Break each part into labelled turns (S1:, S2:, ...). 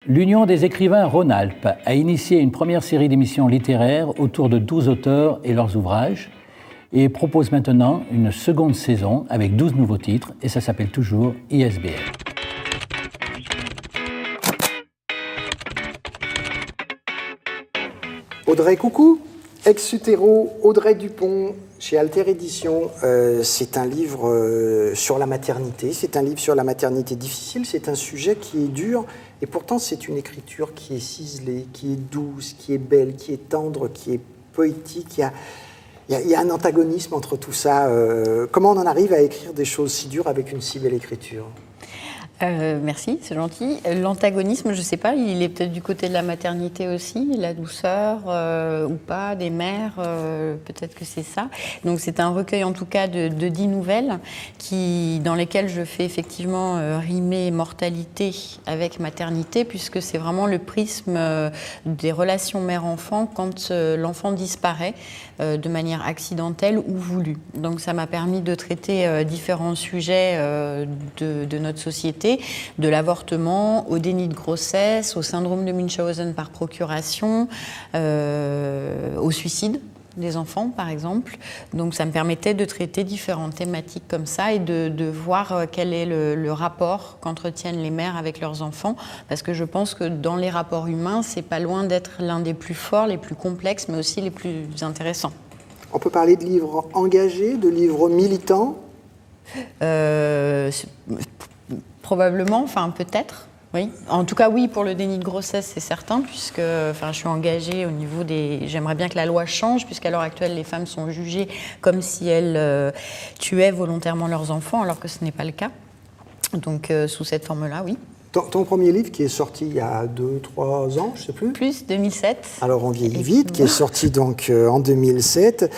S1: L'Union des écrivains Rhône-Alpes a initié une première série d'émissions littéraires autour de 12 auteurs et leurs ouvrages et propose maintenant une seconde saison avec 12 nouveaux titres et ça s'appelle toujours ISBL.
S2: Audrey, coucou. Ex-Utéro, Audrey Dupont, chez Alter Éditions. C'est un livre sur la maternité. C'est un livre sur la maternité difficile. C'est un sujet qui est dur. Et pourtant, c'est une écriture qui est ciselée, qui est douce, qui est belle, qui est tendre, qui est poétique. Il y a un antagonisme entre tout ça. Comment on en arrive à écrire des choses si dures avec une si belle écriture ?
S3: Merci, c'est gentil. L'antagonisme, je ne sais pas, il est peut-être du côté de la maternité aussi, la douceur ou pas, des mères, peut-être que c'est ça. Donc c'est un recueil en tout cas de 10 nouvelles dans lesquelles je fais effectivement rimer mortalité avec maternité, puisque c'est vraiment le prisme des relations mère-enfant quand l'enfant disparaît de manière accidentelle ou voulue. Donc ça m'a permis de traiter différents sujets de notre société, de l'avortement au déni de grossesse, au syndrome de Munchausen par procuration, au suicide des enfants par exemple. Donc ça me permettait de traiter différentes thématiques comme ça et de voir quel est le rapport qu'entretiennent les mères avec leurs enfants, parce que je pense que dans les rapports humains, c'est pas loin d'être l'un des plus forts, les plus complexes, mais aussi les plus intéressants.
S2: On peut parler de livres engagés, de livres militants ?
S3: Probablement, enfin peut-être, oui. En tout cas, oui, pour le déni de grossesse, c'est certain, puisque je suis engagée au niveau des... J'aimerais bien que la loi change, puisqu'à l'heure actuelle, les femmes sont jugées comme si elles tuaient volontairement leurs enfants, alors que ce n'est pas le cas. Donc, sous cette forme-là, oui.
S2: Ton premier livre qui est sorti il y a 2-3 ans, je ne sais plus.
S3: Plus, 2007.
S2: Alors on vieillit vite, qui est sorti donc en 2007.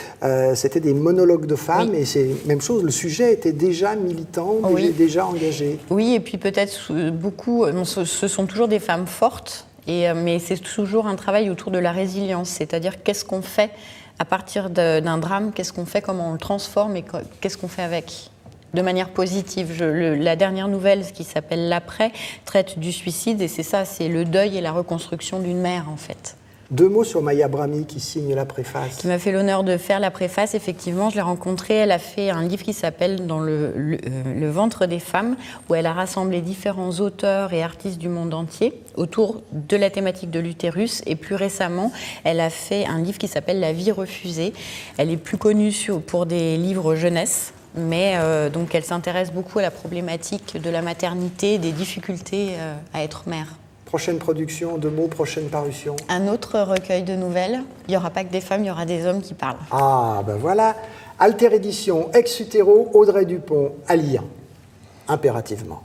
S2: C'était des monologues de femmes, oui. Et c'est la même chose, le sujet était déjà militant, oui. Déjà engagé.
S3: Oui, et puis peut-être beaucoup, ce sont toujours des femmes fortes, mais c'est toujours un travail autour de la résilience, c'est-à-dire qu'est-ce qu'on fait à partir d'un drame, qu'est-ce qu'on fait, comment on le transforme et qu'est-ce qu'on fait avec ? De manière positive. La dernière nouvelle, ce qui s'appelle L'après, traite du suicide, et c'est ça, c'est le deuil et la reconstruction d'une mère, en fait.
S2: 2 mots sur Maya Brahmi, qui signe la préface.
S3: Qui m'a fait l'honneur de faire la préface, effectivement, je l'ai rencontrée, elle a fait un livre qui s'appelle Dans le ventre des femmes, où elle a rassemblé différents auteurs et artistes du monde entier autour de la thématique de l'utérus, et plus récemment, elle a fait un livre qui s'appelle La vie refusée. Elle est plus connue pour des livres jeunesse, mais donc elle s'intéresse beaucoup à la problématique de la maternité, des difficultés à être mère.
S2: Prochaine production, 2 mots, prochaine parution.
S3: Un autre recueil de nouvelles. Il n'y aura pas que des femmes, il y aura des hommes qui parlent.
S2: Ah, ben voilà. Alter Éditions, Ex-Utéro, Audrey Dupont, à lire, impérativement.